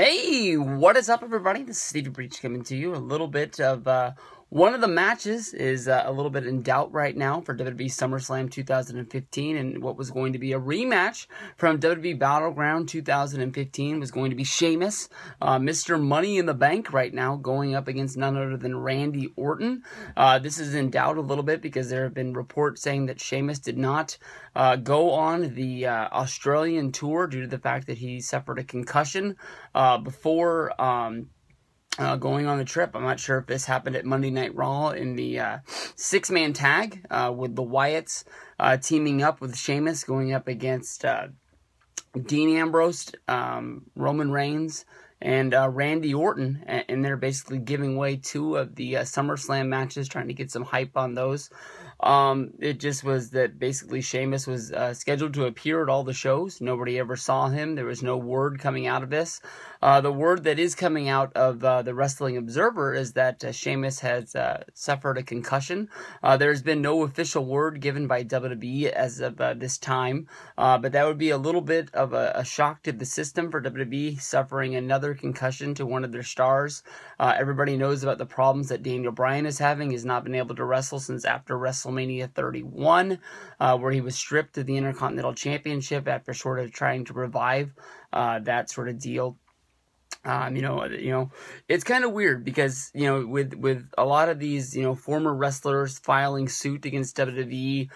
Hey, what is up, everybody? This is Stevie Breach coming to you. A little bit of one of the matches is a little bit in doubt right now for WWE SummerSlam 2015, and what was going to be a rematch from WWE Battleground 2015 was going to be Sheamus, Mr. Money in the Bank right now, going up against none other than Randy Orton. This is in doubt a little bit because there have been reports saying that Sheamus did not go on the Australian tour due to the fact that he suffered a concussion before going on the trip. I'm not sure if this happened at Monday Night Raw in the six-man tag with the Wyatts teaming up with Sheamus going up against Dean Ambrose, Roman Reigns, and Randy Orton, and they're basically giving away two of the SummerSlam matches, trying to get some hype on those. It just was that basically Sheamus was scheduled to appear at all the shows. Nobody ever saw him. There was no word coming out of this. The word that is coming out of the Wrestling Observer is that Sheamus has suffered a concussion. There's been no official word given by WWE as of this time, but that would be a little bit of a shock to the system for WWE, suffering another concussion to one of their stars. Everybody knows about the problems that Daniel Bryan is having. He's not been able to wrestle since after WrestleMania 31, where he was stripped of the Intercontinental Championship after sort of trying to revive that sort of deal. It's kind of weird because, with a lot of these, former wrestlers filing suit against WWE,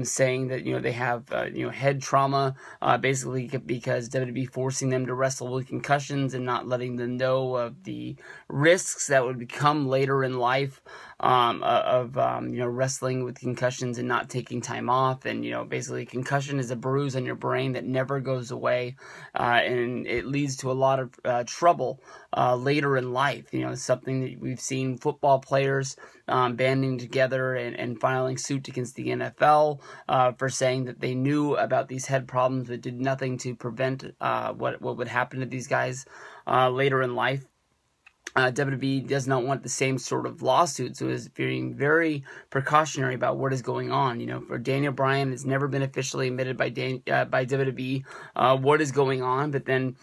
saying that, they have, head trauma, basically because WWE forcing them to wrestle with concussions and not letting them know of the risks that would become later in life, wrestling with concussions and not taking time off. And, basically concussion is a bruise on your brain that never goes away, and it leads to a lot of trouble later in life. Something that we've seen football players banding together and filing suit against the NFL for saying that they knew about these head problems but did nothing to prevent what would happen to these guys later in life. WWE does not want the same sort of lawsuit, so is being very precautionary about what is going on. For Daniel Bryan, it's never been officially admitted by WWE what is going on. But then,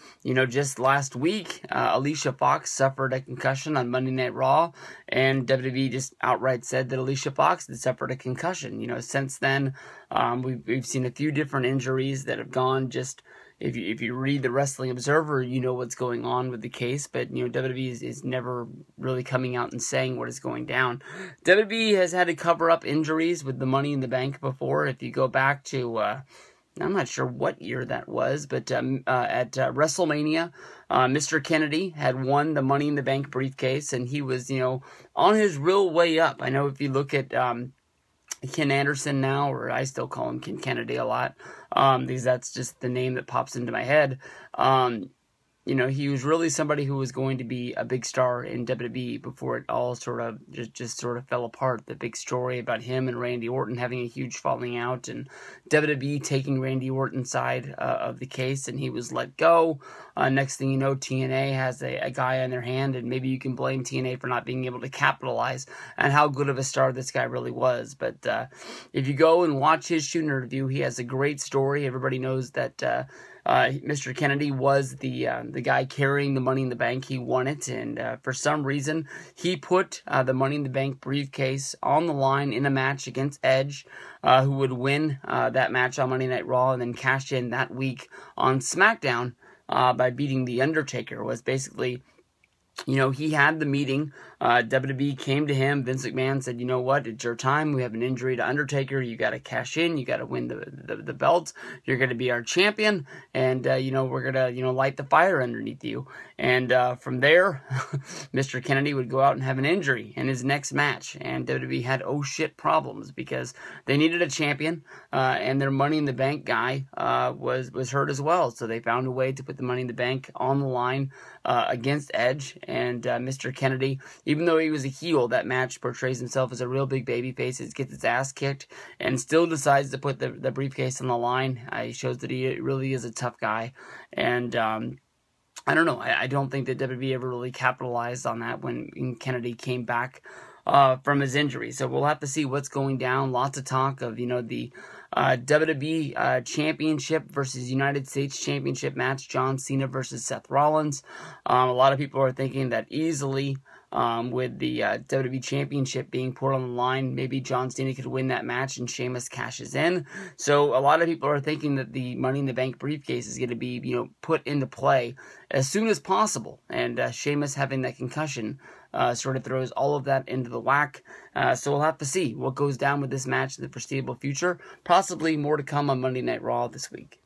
just last week, Alicia Fox suffered a concussion on Monday Night Raw, and WWE just outright said that Alicia Fox had suffered a concussion. Since then, we've seen a few different injuries that have gone just. If you read the Wrestling Observer, you know what's going on with the case, but WWE is never really coming out and saying what is going down. WWE has had to cover up injuries with the Money in the Bank before. If you go back to, I'm not sure what year that was, but at WrestleMania, Mr. Kennedy had won the Money in the Bank briefcase, and he was, on his real way up. I know if you look at Ken Anderson now, or I still call him Ken Kennedy a lot, because that's just the name that pops into my head. He was really somebody who was going to be a big star in WWE before it all sort of just sort of fell apart. The big story about him and Randy Orton having a huge falling out, and WWE taking Randy Orton's side of the case, and he was let go. Next thing you know, TNA has a guy on their hand, and maybe you can blame TNA for not being able to capitalize on how good of a star this guy really was. But if you go and watch his shoot interview, he has a great story. Everybody knows that Mr. Kennedy was the guy carrying the Money in the Bank. He won it, and for some reason, he put the Money in the Bank briefcase on the line in a match against Edge, who would win that match on Monday Night Raw and then cash in that week on SmackDown by beating The Undertaker. Was basically, he had the meeting. WWE came to him. Vince McMahon said, "You know what? It's your time. We have an injury to Undertaker. You got to cash in. You got to win the belt. You're going to be our champion, and we're gonna light the fire underneath you." And from there, Mr. Kennedy would go out and have an injury in his next match, and WWE had oh shit problems because they needed a champion, and their Money in the Bank guy was hurt as well. So they found a way to put the Money in the Bank on the line against Edge, and Mr. Kennedy, even though he was a heel, that match portrays himself as a real big babyface. He gets his ass kicked and still decides to put the briefcase on the line. He shows that he really is a tough guy. And I don't know. I don't think that WWE ever really capitalized on that when Kennedy came back from his injury. So we'll have to see what's going down. Lots of talk of, the WWE Championship versus United States Championship match, John Cena versus Seth Rollins. A lot of people are thinking that easily, with the WWE Championship being put on the line, maybe John Cena could win that match and Sheamus cashes in. So a lot of people are thinking that the Money in the Bank briefcase is going to be, put into play as soon as possible. And Sheamus having that concussion sort of throws all of that into the whack. So we'll have to see what goes down with this match in the foreseeable future. Possibly more to come on Monday Night Raw this week.